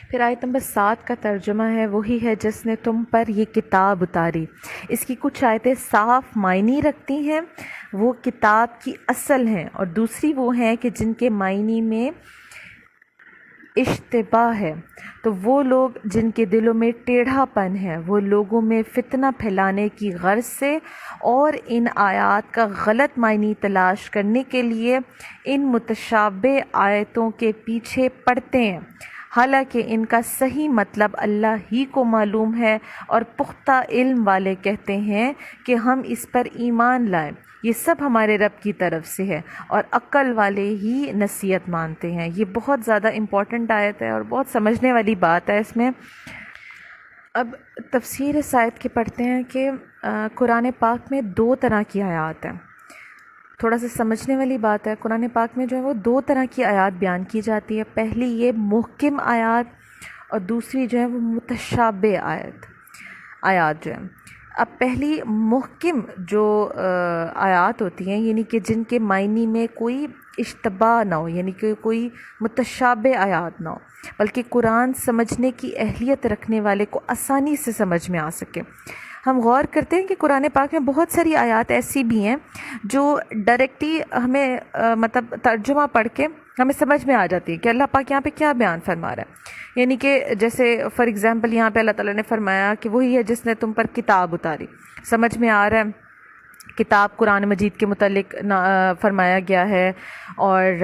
پھر آیت نمبر 7 کا ترجمہ ہے وہی ہے جس نے تم پر یہ کتاب اتاری۔ اس کی کچھ آیتیں صاف معنی رکھتی ہیں، وہ کتاب کی اصل ہیں، اور دوسری وہ ہیں کہ جن کے معنی میں اشتباہ ہے۔ تو وہ لوگ جن کے دلوں میں ٹیڑھا پن ہے، وہ لوگوں میں فتنہ پھیلانے کی غرض سے اور ان آیات کا غلط معنی تلاش کرنے کے لیے ان متشابہ آیتوں کے پیچھے پڑتے ہیں، حالانکہ ان کا صحیح مطلب اللہ ہی کو معلوم ہے، اور پختہ علم والے کہتے ہیں کہ ہم اس پر ایمان لائیں، یہ سب ہمارے رب کی طرف سے ہے، اور عقل والے ہی نصیحت مانتے ہیں۔ یہ بہت زیادہ امپورٹنٹ آیت ہے اور بہت سمجھنے والی بات ہے اس میں۔ اب تفسیر اس آیت کی پڑھتے ہیں کہ قرآن پاک میں 2 طرح کی آیات ہیں۔ تھوڑا سا سمجھنے والی بات ہے، قرآن پاک میں جو ہے وہ 2 طرح کی آیات بیان کی جاتی ہے۔ پہلی یہ محکم آیات، اور دوسری جو ہے وہ متشابہ آیات جو ہیں۔ اب پہلی محکم جو آیات ہوتی ہیں، یعنی کہ جن کے معنی میں کوئی اشتباہ نہ ہو، یعنی کہ کوئی متشابہ آیات نہ ہو، بلکہ قرآن سمجھنے کی اہلیت رکھنے والے کو آسانی سے سمجھ میں آ سکے۔ ہم غور کرتے ہیں کہ قرآن پاک میں بہت ساری آیات ایسی بھی ہیں جو ڈائریکٹلی ہمیں مطلب ترجمہ پڑھ کے ہمیں سمجھ میں آ جاتی ہے کہ اللہ پاک یہاں پہ کیا بیان فرما رہا ہے۔ یعنی کہ جیسے فار ایگزامپل یہاں پہ اللہ تعالیٰ نے فرمایا کہ وہی ہے جس نے تم پر کتاب اتاری، سمجھ میں آ رہا ہے کتاب قرآن مجید کے متعلق فرمایا گیا ہے۔ اور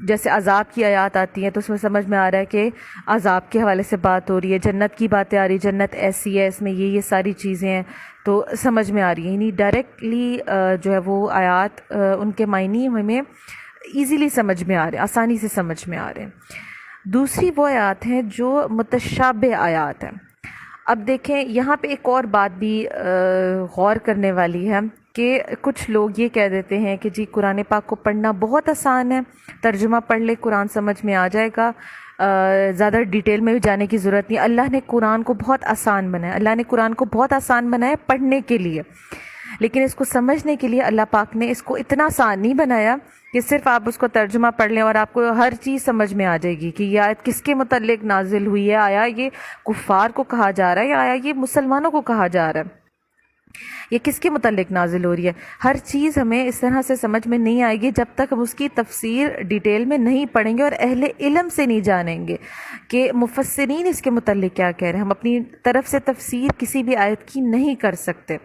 جیسے عذاب کی آیات آتی ہیں تو اس میں سمجھ میں آ رہا ہے کہ عذاب کے حوالے سے بات ہو رہی ہے، جنت کی باتیں آ رہی ہے، جنت ایسی ہے، اس میں یہ ساری چیزیں ہیں تو سمجھ میں آ رہی ہیں۔ یعنی ڈائریکٹلی جو ہے وہ آیات ان کے معنی ہمیں ایزیلی سمجھ میں آ رہے ہیں، آسانی سے سمجھ میں آ رہے ہیں۔ دوسری وہ آیات ہیں جو متشابہ آیات ہیں۔ اب دیکھیں یہاں پہ ایک اور بات بھی غور کرنے والی ہے کہ کچھ لوگ یہ کہہ دیتے ہیں کہ جی قرآن پاک کو پڑھنا بہت آسان ہے، ترجمہ پڑھ لے قرآن سمجھ میں آ جائے گا، زیادہ ڈیٹیل میں بھی جانے کی ضرورت نہیں۔ اللہ نے قرآن کو بہت آسان بنایا، اللہ نے قرآن کو بہت آسان بنایا پڑھنے کے لیے، لیکن اس کو سمجھنے کے لیے اللہ پاک نے اس کو اتنا آسان نہیں بنایا کہ صرف آپ اس کو ترجمہ پڑھ لیں اور آپ کو ہر چیز سمجھ میں آ جائے گی کہ یہ آیت کس کے متعلق نازل ہوئی ہے، آیا یہ کفار کو کہا جا رہا ہے یا آیا یہ مسلمانوں کو کہا جا رہا ہے، یہ کس کے متعلق نازل ہو رہی ہے۔ ہر چیز ہمیں اس طرح سے سمجھ میں نہیں آئے گی جب تک ہم اس کی تفسیر ڈیٹیل میں نہیں پڑھیں گے اور اہل علم سے نہیں جانیں گے کہ مفسرین اس کے متعلق کیا کہہ رہے ہیں۔ ہم اپنی طرف سے تفسیر کسی بھی آیت کی نہیں کر سکتے۔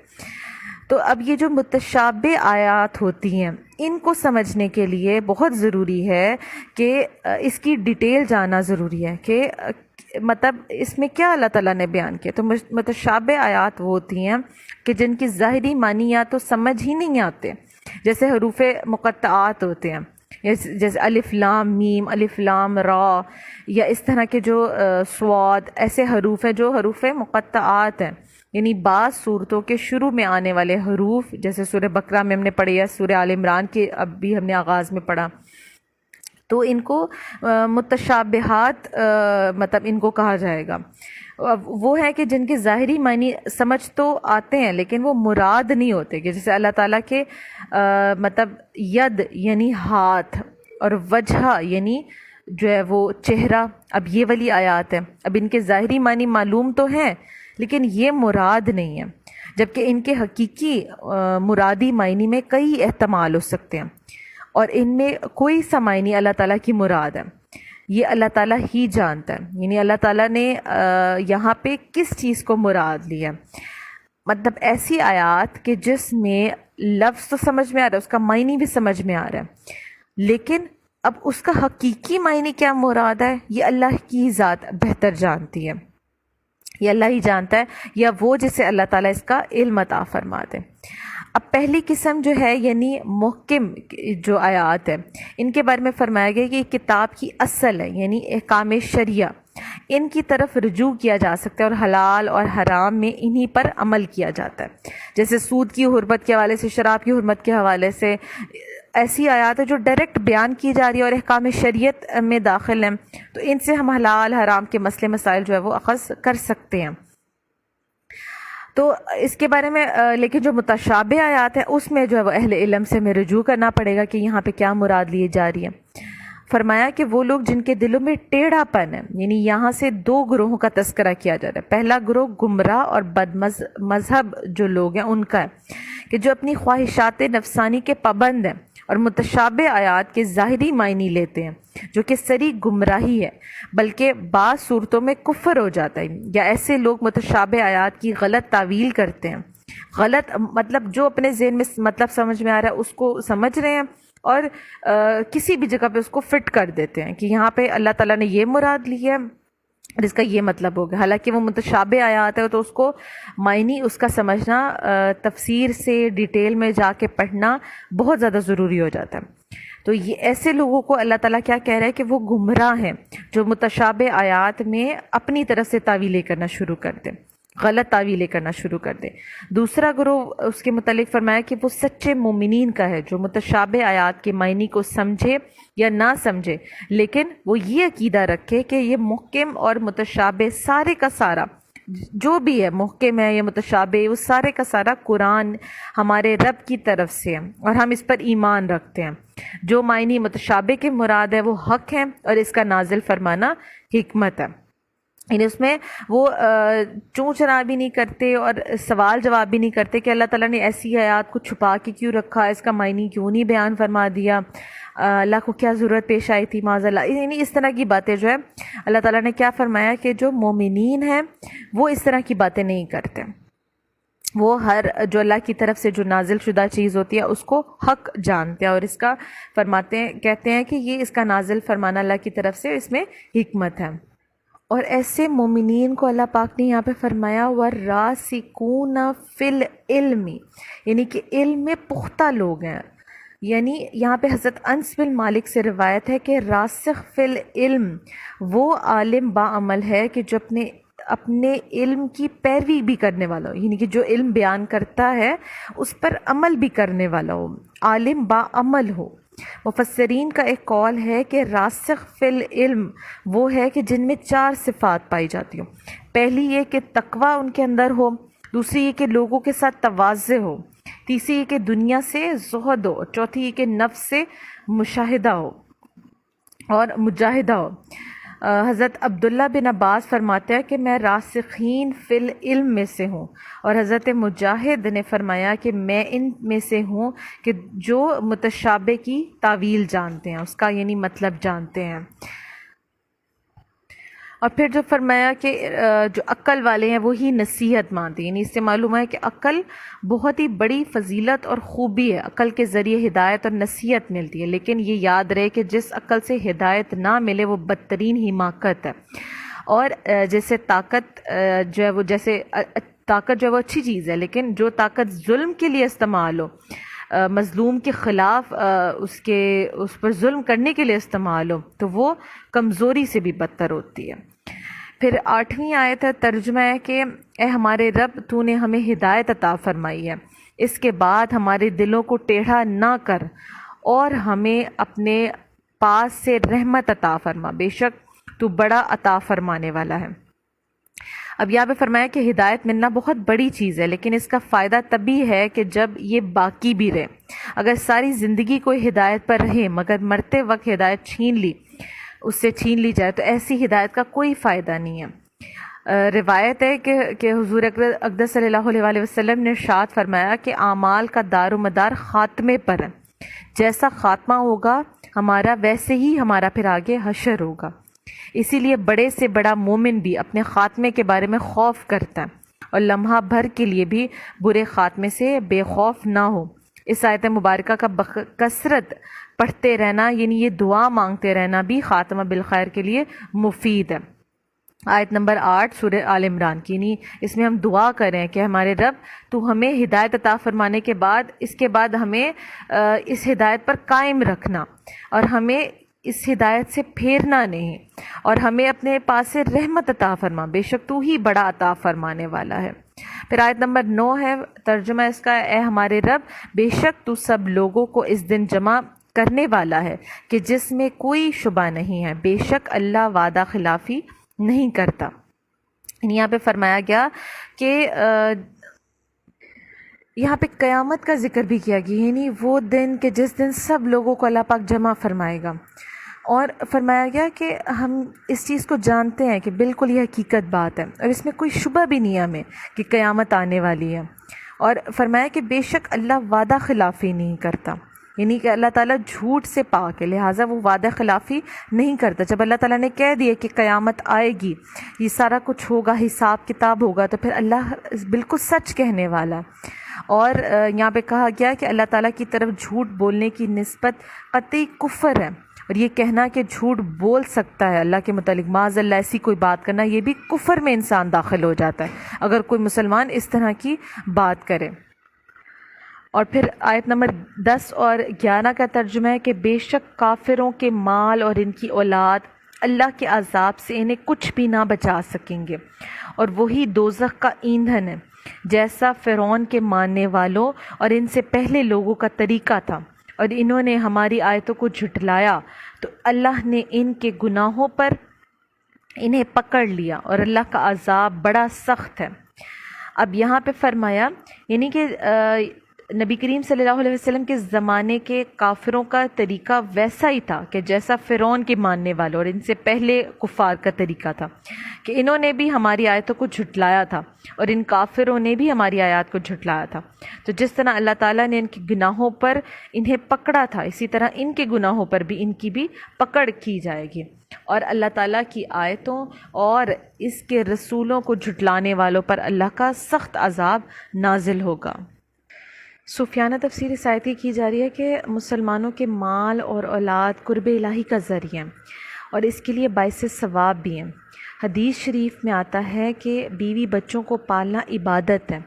تو اب یہ جو متشابہ آیات ہوتی ہیں ان کو سمجھنے کے لیے بہت ضروری ہے کہ اس کی ڈیٹیل جاننا ضروری ہے کہ مطلب اس میں کیا اللہ تعالیٰ نے بیان کیا۔ تو متشابہ آیات وہ ہوتی ہیں کہ جن کی ظاہری معنی یا تو سمجھ ہی نہیں آتے، جیسے حروف مقطعات ہوتے ہیں، جیسے الف لام میم، الف لام را، یا اس طرح کے جو صاد، ایسے حروف ہیں جو حروف مقطعات ہیں، یعنی بعض صورتوں کے شروع میں آنے والے حروف، جیسے سورہ بقرہ میں ہم نے پڑھی ہے، سورہ آل عمران کے اب بھی ہم نے آغاز میں پڑھا، تو ان کو متشابہات مطلب ان کو کہا جائے گا۔ وہ ہے کہ جن کے ظاہری معنی سمجھ تو آتے ہیں لیکن وہ مراد نہیں ہوتے، کہ جیسے اللہ تعالیٰ کے مطلب ید یعنی ہاتھ، اور وجہ یعنی جو ہے وہ چہرہ، اب یہ والی آیات ہیں، اب ان کے ظاہری معنی معلوم تو ہیں لیکن یہ مراد نہیں ہے، جبکہ ان کے حقیقی مرادی معنی میں کئی احتمال ہو سکتے ہیں، اور ان میں کوئی سا معنی اللہ تعالیٰ کی مراد ہے یہ اللہ تعالیٰ ہی جانتا ہے۔ یعنی اللہ تعالیٰ نے یہاں پہ کس چیز کو مراد لیا، مطلب ایسی آیات کہ جس میں لفظ تو سمجھ میں آ رہا ہے، اس کا معنی بھی سمجھ میں آ رہا ہے، لیکن اب اس کا حقیقی معنی کیا مراد ہے یہ اللہ کی ذات بہتر جانتی ہے، یہ اللہ ہی جانتا ہے، یا وہ جسے اللہ تعالیٰ اس کا علم عطا فرما دے۔ اب پہلی قسم جو ہے یعنی محکم جو آیات ہیں ان کے بارے میں فرمایا گیا کہ یہ کتاب کی اصل ہے، یعنی احکام شریعہ، ان کی طرف رجوع کیا جا سکتا ہے اور حلال اور حرام میں انہی پر عمل کیا جاتا ہے، جیسے سود کی حرمت کے حوالے سے، شراب کی حرمت کے حوالے سے ایسی آیات ہے جو ڈائریکٹ بیان کی جا رہی ہے اور احکام شریعت میں داخل ہیں، تو ان سے ہم حلال حرام کے مسئلے مسائل جو ہے وہ اخذ کر سکتے ہیں۔ تو اس کے بارے میں لیکن جو متشابہ آیات ہیں اس میں جو ہے وہ اہل علم سے ہمیں رجوع کرنا پڑے گا کہ یہاں پہ کیا مراد لیے جا رہی ہے۔ فرمایا کہ وہ لوگ جن کے دلوں میں ٹیڑھا پن ہے، یعنی یہاں سے دو گروہوں کا تذکرہ کیا جا رہا ہے۔ پہلا گروہ گمراہ اور بد مذہب جو لوگ ہیں ان کا ہے کہ جو اپنی خواہشات نفسانی کے پابند ہیں اور متشابہ آیات کے ظاہری معنی لیتے ہیں، جو کہ سری گمراہی ہے، بلکہ بعض صورتوں میں کفر ہو جاتا ہے۔ یا ایسے لوگ متشابہ آیات کی غلط تعویل کرتے ہیں، غلط مطلب جو اپنے ذہن میں مطلب سمجھ میں آ رہا ہے اس کو سمجھ رہے ہیں اور کسی بھی جگہ پہ اس کو فٹ کر دیتے ہیں کہ یہاں پہ اللہ تعالیٰ نے یہ مراد لی ہے اور اس کا یہ مطلب ہو گیا، حالانکہ وہ متشابہ آیات ہے تو اس کو معنی اس کا سمجھنا تفسیر سے ڈیٹیل میں جا کے پڑھنا بہت زیادہ ضروری ہو جاتا ہے۔ تو یہ ایسے لوگوں کو اللہ تعالیٰ کیا کہہ رہا ہے کہ وہ گمراہ ہیں جو متشابہ آیات میں اپنی طرف سے تعویلیں کرنا شروع کر دیں، غلط تعویلیں کرنا شروع کر دیں۔ دوسرا گروہ اس کے متعلق فرمایا کہ وہ سچے مومنین کا ہے جو متشابہ آیات کے معنی کو سمجھے یا نہ سمجھے، لیکن وہ یہ عقیدہ رکھے کہ یہ محکم اور متشابہ سارے کا سارا جو بھی ہے، محکم ہے یا متشابہ، وہ سارے کا سارا قرآن ہمارے رب کی طرف سے ہے اور ہم اس پر ایمان رکھتے ہیں۔ جو معنی متشابہ کے مراد ہے وہ حق ہے اور اس کا نازل فرمانا حکمت ہے، یعنی اس میں وہ چوں چرا بھی نہیں کرتے اور سوال جواب بھی نہیں کرتے کہ اللہ تعالیٰ نے ایسی آیات کو چھپا کے کیوں رکھا، اس کا معنی کیوں نہیں بیان فرما دیا، اللہ کو کیا ضرورت پیش آئی تھی معاذ اللہ، یعنی اس طرح کی باتیں جو ہے اللہ تعالیٰ نے کیا فرمایا کہ جو مومنین ہیں وہ اس طرح کی باتیں نہیں کرتے، وہ ہر جو اللہ کی طرف سے جو نازل شدہ چیز ہوتی ہے اس کو حق جانتے ہیں اور اس کا فرماتے ہیں، کہتے ہیں کہ یہ اس کا نازل فرمانا اللہ کی طرف سے، اس میں حکمت ہے۔ اور ایسے مومنین کو اللہ پاک نے یہاں پہ فرمایا وَالرَّاسِخُونَ فِی الْعِلْمِ، یعنی کہ علم میں پختہ لوگ ہیں، یعنی یہاں پہ حضرت انس بن مالک سے روایت ہے کہ راسخ فی العلم وہ عالم با عمل ہے کہ جو اپنے علم کی پیروی بھی کرنے والا ہو، یعنی کہ جو علم بیان کرتا ہے اس پر عمل بھی کرنے والا ہو، عالم با عمل ہو۔ مفسرین کا ایک قول ہے کہ راسخ فی العلم وہ ہے کہ جن میں 4 صفات پائی جاتی ہوں۔ پہلی یہ کہ تقوی ان کے اندر ہو، دوسری یہ کہ لوگوں کے ساتھ تواضع ہو، تیسری یہ کہ دنیا سے زہد ہو، چوتھی یہ کہ نفس سے مشاہدہ ہو اور مجاہدہ ہو۔ حضرت عبداللہ بن عباس فرماتے ہیں کہ میں راسخین فی العلم میں سے ہوں، اور حضرت مجاہد نے فرمایا کہ میں ان میں سے ہوں کہ جو متشابہ کی تعویل جانتے ہیں، اس کا یعنی مطلب جانتے ہیں۔ اور پھر جو فرمایا کہ جو عقل والے ہیں وہی نصیحت مانتے ہیں، یعنی اس سے معلوم ہے کہ عقل بہت ہی بڑی فضیلت اور خوبی ہے، عقل کے ذریعے ہدایت اور نصیحت ملتی ہے، لیکن یہ یاد رہے کہ جس عقل سے ہدایت نہ ملے وہ بدترین حماقت ہے۔ اور جیسے طاقت جو ہے وہ طاقت جو ہے وہ اچھی چیز ہے، لیکن جو طاقت ظلم کے لیے استعمال ہو، مظلوم کے خلاف اس پر ظلم کرنے کے لیے استعمال ہو، تو وہ کمزوری سے بھی بدتر ہوتی ہے۔ پھر 8ویں آیت ہے، ترجمہ ہے کہ اے ہمارے رب تو نے ہمیں ہدایت عطا فرمائی ہے، اس کے بعد ہمارے دلوں کو ٹیڑھا نہ کر اور ہمیں اپنے پاس سے رحمت عطا فرما، بے شک تو بڑا عطا فرمانے والا ہے۔ اب یہاں پہ فرمایا کہ ہدایت ملنا بہت بڑی چیز ہے، لیکن اس کا فائدہ تبھی ہے کہ جب یہ باقی بھی رہے۔ اگر ساری زندگی کوئی ہدایت پر رہے مگر مرتے وقت ہدایت اس سے چھین لی جائے تو ایسی ہدایت کا کوئی فائدہ نہیں ہے۔ روایت ہے کہ حضور اقدس صلی اللہ علیہ وسلم نے ارشاد فرمایا کہ اعمال کا دار و مدار خاتمے پر ہے، جیسا خاتمہ ہوگا ہمارا ویسے ہی ہمارا پھر آگے حشر ہوگا۔ اسی لیے بڑے سے بڑا مومن بھی اپنے خاتمے کے بارے میں خوف کرتا ہے اور لمحہ بھر کے لیے بھی برے خاتمے سے بے خوف نہ ہو۔ اس آیت مبارکہ کا کثرت پڑھتے رہنا، یعنی یہ دعا مانگتے رہنا بھی خاتمہ بالخیر کے لیے مفید ہے۔ آیت نمبر 8 سورہ آل عمران کی، یعنی اس میں ہم دعا کریں کہ ہمارے رب تو ہمیں ہدایت عطا فرمانے کے بعد اس کے بعد ہمیں اس ہدایت پر قائم رکھنا اور ہمیں اس ہدایت سے پھیرنا نہیں، اور ہمیں اپنے پاس سے رحمت عطا فرما، بے شک تو ہی بڑا عطا فرمانے والا ہے۔ پھر آیت نمبر 9 ہے، ترجمہ اس کا اے ہمارے رب بے شک تو سب لوگوں کو اس دن جمع کرنے والا ہے کہ جس میں کوئی شبہ نہیں ہے، بے شک اللہ وعدہ خلافی نہیں کرتا۔ یہاں پہ فرمایا گیا کہ یہاں پہ قیامت کا ذکر بھی کیا گیا، یعنی وہ دن کہ جس دن سب لوگوں کو اللہ پاک جمع فرمائے گا، اور فرمایا گیا کہ ہم اس چیز کو جانتے ہیں کہ بالکل یہ حقیقت بات ہے اور اس میں کوئی شبہ بھی نہیں ہے ہمیں کہ قیامت آنے والی ہے۔ اور فرمایا کہ بے شک اللہ وعدہ خلافی نہیں کرتا، یعنی کہ اللہ تعالیٰ جھوٹ سے پاک ہے، لہٰذا وہ وعدہ خلافی نہیں کرتا۔ جب اللہ تعالیٰ نے کہہ دیا کہ قیامت آئے گی، یہ سارا کچھ ہوگا، حساب کتاب ہوگا، تو پھر اللہ بالکل سچ کہنے والا ہے۔ اور یہاں پہ کہا گیا کہ اللہ تعالیٰ کی طرف جھوٹ بولنے کی نسبت قطعی کفر ہے، اور یہ کہنا کہ جھوٹ بول سکتا ہے اللہ کے متعلق، معاذ اللہ ایسی کوئی بات کرنا، یہ بھی کفر میں انسان داخل ہو جاتا ہے اگر کوئی مسلمان اس طرح کی بات کرے۔ اور پھر آیت نمبر 10 اور 11 کا ترجمہ ہے کہ بے شک کافروں کے مال اور ان کی اولاد اللہ کے عذاب سے انہیں کچھ بھی نہ بچا سکیں گے، اور وہی دوزخ کا ایندھن ہے، جیسا فرعون کے ماننے والوں اور ان سے پہلے لوگوں کا طریقہ تھا، اور انہوں نے ہماری آیتوں کو جھٹلایا تو اللہ نے ان کے گناہوں پر انہیں پکڑ لیا، اور اللہ کا عذاب بڑا سخت ہے۔ اب یہاں پہ فرمایا یعنی کہ نبی کریم صلی اللہ علیہ وسلم کے زمانے کے کافروں کا طریقہ ویسا ہی تھا کہ جیسا فرعون کے ماننے والوں اور ان سے پہلے کفار کا طریقہ تھا، کہ انہوں نے بھی ہماری آیتوں کو جھٹلایا تھا اور ان کافروں نے بھی ہماری آیات کو جھٹلایا تھا۔ تو جس طرح اللہ تعالیٰ نے ان کے گناہوں پر انہیں پکڑا تھا، اسی طرح ان کے گناہوں پر بھی ان کی بھی پکڑ کی جائے گی، اور اللہ تعالیٰ کی آیتوں اور اس کے رسولوں کو جھٹلانے والوں پر اللہ کا سخت عذاب نازل ہوگا۔ صوفیانہ تفسیر اس آیت کی جا رہی ہے کہ مسلمانوں کے مال اور اولاد قرب الہی کا ذریعہ ہیں اور اس کے لیے باعث ثواب بھی ہیں۔ حدیث شریف میں آتا ہے کہ بیوی بچوں کو پالنا عبادت ہے،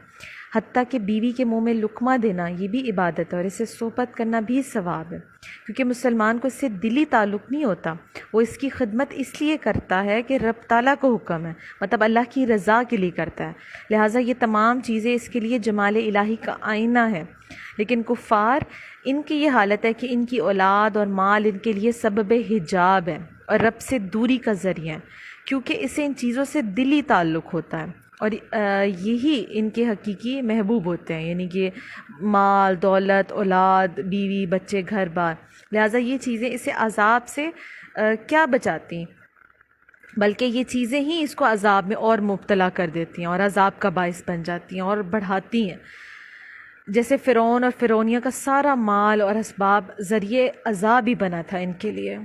حتیٰ کہ بیوی کے منہ میں لقمہ دینا یہ بھی عبادت ہے، اور اسے صحبت کرنا بھی ثواب ہے، کیونکہ مسلمان کو اس سے دلی تعلق نہیں ہوتا، وہ اس کی خدمت اس لیے کرتا ہے کہ رب تعالیٰ کو حکم ہے، مطلب اللہ کی رضا کے لیے کرتا ہے، لہٰذا یہ تمام چیزیں اس کے لیے جمال الہی کا آئینہ ہے۔ لیکن کفار، ان کی یہ حالت ہے کہ ان کی اولاد اور مال ان کے لیے سبب حجاب ہے اور رب سے دوری کا ذریعہ ہے، کیونکہ اسے ان چیزوں سے دلی تعلق ہوتا ہے، اور یہی ان کے حقیقی محبوب ہوتے ہیں، یعنی کہ مال، دولت، اولاد، بیوی، بچے، گھر بار، لہٰذا یہ چیزیں اسے عذاب سے کیا بچاتی ہیں، بلکہ یہ چیزیں ہی اس کو عذاب میں اور مبتلا کر دیتی ہیں اور عذاب کا باعث بن جاتی ہیں اور بڑھاتی ہیں۔ جیسے فرعون اور فرعونیہ کا سارا مال اور اسباب ذریعے عذاب ہی بنا تھا ان کے لیے۔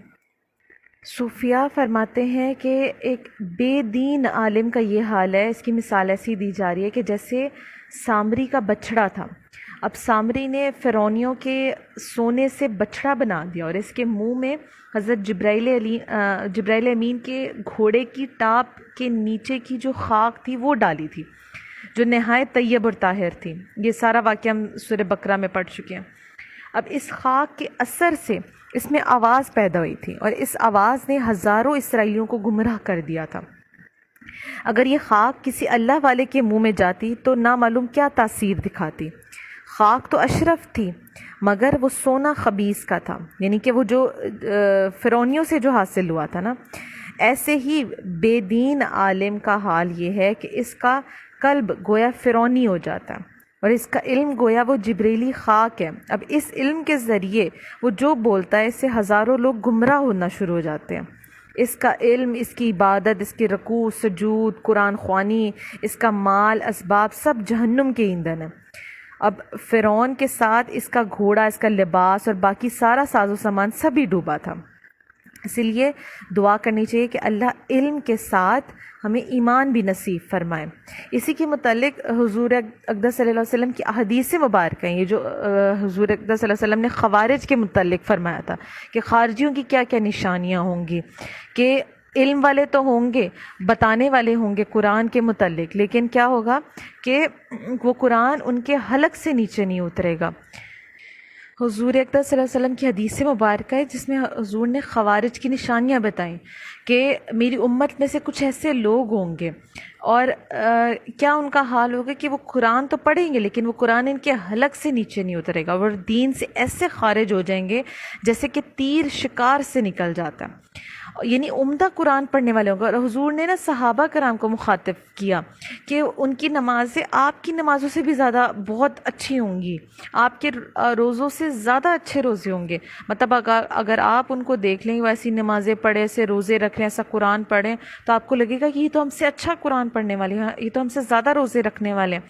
صوفیہ فرماتے ہیں کہ ایک بے دین عالم کا یہ حال ہے، اس کی مثال ایسی دی جا رہی ہے کہ جیسے سامری کا بچھڑا تھا، اب سامری نے فرعونیوں کے سونے سے بچھڑا بنا دیا اور اس کے منہ میں حضرت جبرائیل امین کے گھوڑے کی ٹاپ کے نیچے کی جو خاک تھی وہ ڈالی تھی، جو نہایت طیب اور طاہر تھی۔ یہ سارا واقعہ ہم سورہ بقرہ میں پڑھ چکے ہیں۔ اب اس خاک کے اثر سے اس میں آواز پیدا ہوئی تھی، اور اس آواز نے ہزاروں اسرائیلیوں کو گمراہ کر دیا تھا۔ اگر یہ خاک کسی اللہ والے کے منہ میں جاتی تو نامعلوم کیا تاثیر دکھاتی۔ خاک تو اشرف تھی، مگر وہ سونا خبیث کا تھا، یعنی کہ وہ جو فرعونیوں سے جو حاصل ہوا تھا نا۔ ایسے ہی بے دین عالم کا حال یہ ہے کہ اس کا قلب گویا فرعونی ہو جاتا ہے، اور اس کا علم گویا وہ جبریلی خاک ہے۔ اب اس علم کے ذریعے وہ جو بولتا ہے اس سے ہزاروں لوگ گمراہ ہونا شروع ہو جاتے ہیں۔ اس کا علم، اس کی عبادت، اس کی رکوع، سجود، قرآن خوانی، اس کا مال، اسباب سب جہنم کے ایندھن ہیں۔ اب فرعون کے ساتھ اس کا گھوڑا، اس کا لباس اور باقی سارا ساز و سامان سبھی ڈوبا تھا۔ اسی لیے دعا کرنی چاہیے کہ اللہ علم کے ساتھ ہمیں ایمان بھی نصیب فرمائے۔ اسی کے متعلق حضور اقدس صلی اللہ علیہ وسلم کی احادیث مبارکہ ہیں، یہ جو حضور اقدس صلی اللہ علیہ وسلم نے خوارج کے متعلق فرمایا تھا کہ خارجیوں کی کیا کیا نشانیاں ہوں گی، کہ علم والے تو ہوں گے، بتانے والے ہوں گے قرآن کے متعلق، لیکن کیا ہوگا کہ وہ قرآن ان کے حلق سے نیچے نہیں اترے گا۔ حضور اقدس صلی اللہ علیہ وسلم کی حدیث مبارکہ ہے جس میں حضور نے خوارج کی نشانیاں بتائیں کہ میری امت میں سے کچھ ایسے لوگ ہوں گے، اور کیا ان کا حال ہوگا کہ وہ قرآن تو پڑھیں گے لیکن وہ قرآن ان کے حلق سے نیچے نہیں اترے گا، اور دین سے ایسے خارج ہو جائیں گے جیسے کہ تیر شکار سے نکل جاتا ہے۔ یعنی عمدہ قرآن پڑھنے والے ہوں گے۔ اور حضور نے نا صحابہ کرام کو مخاطب کیا کہ ان کی نمازیں آپ کی نمازوں سے بھی زیادہ بہت اچھی ہوں گی، آپ کے روزوں سے زیادہ اچھے روزے ہوں گے۔ مطلب اگر آپ ان کو دیکھ لیں ویسی نمازیں پڑھیں، ایسے روزے رکھیں، ایسا قرآن پڑھیں، تو آپ کو لگے گا کہ یہ تو ہم سے اچھا قرآن پڑھنے والے ہیں، یہ تو ہم سے زیادہ روزے رکھنے والے ہیں،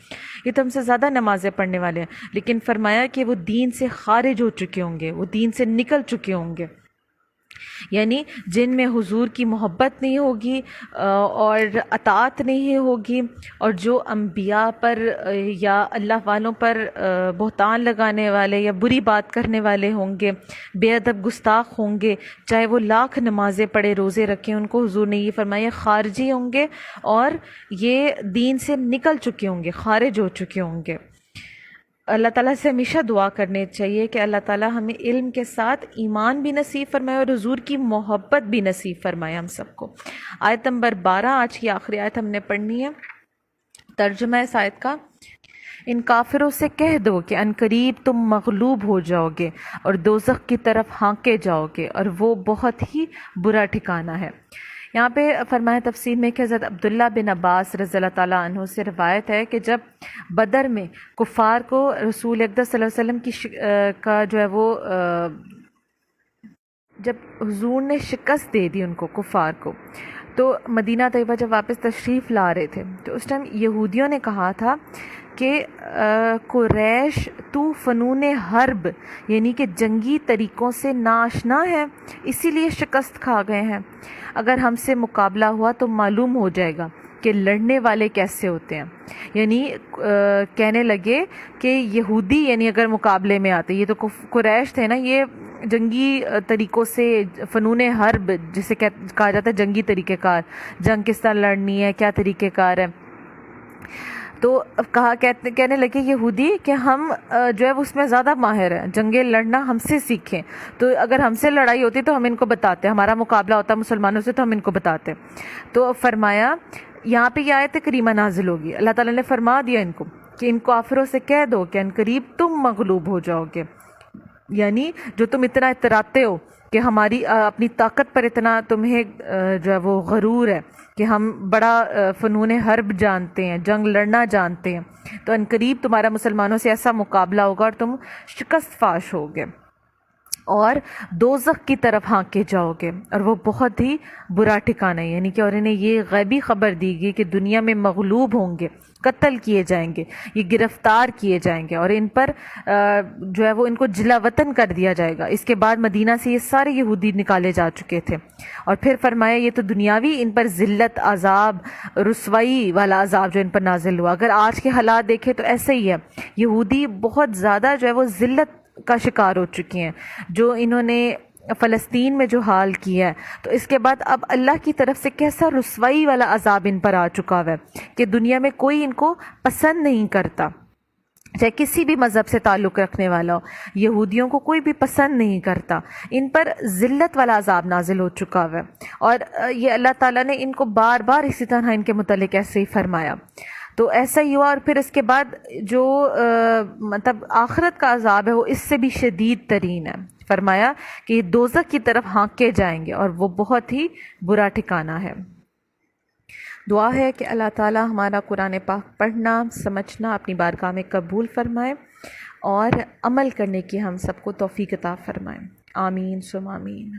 یہ تو ہم سے زیادہ نمازیں پڑھنے والے ہیں۔ لیکن فرمایا کہ وہ دین سے خارج ہو چکے ہوں گے، وہ دین سے نکل چکے ہوں گے، یعنی جن میں حضور کی محبت نہیں ہوگی اور اطاعت نہیں ہوگی، اور جو انبیاء پر یا اللہ والوں پر بہتان لگانے والے یا بری بات کرنے والے ہوں گے، بے ادب گستاخ ہوں گے، چاہے وہ لاکھ نمازیں پڑھے روزے رکھیں، ان کو حضور نے یہ فرمایا خارجی ہوں گے اور یہ دین سے نکل چکے ہوں گے، خارج ہو چکے ہوں گے۔ اللہ تعالیٰ سے ہمیشہ دعا کرنی چاہیے کہ اللہ تعالیٰ ہمیں علم کے ساتھ ایمان بھی نصیب فرمائے اور حضور کی محبت بھی نصیب فرمائے ہم سب کو۔ آیت نمبر 12، آج کی آخری آیت ہم نے پڑھنی ہے۔ ترجمہ اس آیت کا: ان کافروں سے کہہ دو کہ عنقریب تم مغلوب ہو جاؤ گے اور دوزخ کی طرف ہانکے جاؤ گے، اور وہ بہت ہی برا ٹھکانہ ہے۔ یہاں پہ فرمایا تفسیر میں کہ حضرت عبداللہ بن عباس رضی اللہ تعالیٰ عنہ سے روایت ہے کہ جب بدر میں کفار کو رسول اقدس صلی اللہ علیہ وسلم کا جو ہے وہ جب حضور نے شکست دے دی ان کو، کفار کو، تو مدینہ طیبہ جب واپس تشریف لا رہے تھے تو اس ٹائم یہودیوں نے کہا تھا کہ قریش تو فنون حرب یعنی کہ جنگی طریقوں سے ناآشنا ہے، اسی لیے شکست کھا گئے ہیں، اگر ہم سے مقابلہ ہوا تو معلوم ہو جائے گا کہ لڑنے والے کیسے ہوتے ہیں۔ یعنی کہنے لگے کہ یہودی یعنی اگر مقابلے میں آتے، یہ تو قریش تھے نا، یہ جنگی طریقوں سے فنون حرب جسے کہا جاتا ہے جنگی طریقہ کار، جنگ کس طرح لڑنی ہے، کیا طریقہ کار ہے، تو کہنے لگے یہودی کہ ہم جو ہے اس میں زیادہ ماہر ہیں، جنگیں لڑنا ہم سے سیکھیں، تو اگر ہم سے لڑائی ہوتی تو ہم ان کو بتاتے، ہمارا مقابلہ ہوتا مسلمانوں سے تو ہم ان کو بتاتے۔ تو فرمایا یہاں پہ یہ آیت کریمہ نازل ہوگی، اللہ تعالیٰ نے فرما دیا ان کو کہ ان کافروں سے کہہ دو کہ عنقریب تم مغلوب ہو جاؤ گے، یعنی جو تم اتنا اتراتے ہو کہ ہماری اپنی طاقت پر اتنا تمہیں جو ہے وہ غرور ہے کہ ہم بڑا فنون حرب جانتے ہیں، جنگ لڑنا جانتے ہیں، تو عنقریب تمہارا مسلمانوں سے ایسا مقابلہ ہوگا اور تم شکست فاش ہوگے اور دوزخ کی طرف ہانکے جاؤ گے، اور وہ بہت ہی برا ٹھکانہ ہے۔ یعنی کہ اور انہیں یہ غیبی خبر دی گئی کہ دنیا میں مغلوب ہوں گے، قتل کیے جائیں گے، یہ گرفتار کیے جائیں گے، اور ان پر جو ہے وہ ان کو جلا وطن کر دیا جائے گا۔ اس کے بعد مدینہ سے یہ سارے یہودی نکالے جا چکے تھے، اور پھر فرمایا یہ تو دنیاوی ان پر ذلت، عذاب، رسوائی والا عذاب جو ان پر نازل ہوا۔ اگر آج کے حالات دیکھیں تو ایسے ہی ہے، یہودی بہت زیادہ جو ہے وہ ذلت کا شکار ہو چکی ہیں، جو انہوں نے فلسطین میں جو حال کیا ہے، تو اس کے بعد اب اللہ کی طرف سے کیسا رسوائی والا عذاب ان پر آ چکا ہے کہ دنیا میں کوئی ان کو پسند نہیں کرتا، چاہے کسی بھی مذہب سے تعلق رکھنے والا ہو، یہودیوں کو کوئی بھی پسند نہیں کرتا، ان پر ذلت والا عذاب نازل ہو چکا ہے۔ اور یہ اللہ تعالیٰ نے ان کو بار بار اسی طرح ان کے متعلق ایسے ہی فرمایا، تو ایسا ہی ہوا۔ اور پھر اس کے بعد جو مطلب آخرت کا عذاب ہے وہ اس سے بھی شدید ترین ہے، فرمایا کہ یہ دوزخ کی طرف ہانکے جائیں گے اور وہ بہت ہی برا ٹھکانہ ہے۔ دعا ہے کہ اللہ تعالیٰ ہمارا قرآن پاک پڑھنا، سمجھنا اپنی بارگاہ میں قبول فرمائے اور عمل کرنے کی ہم سب کو توفیق عطا فرمائے، آمین ثم آمین۔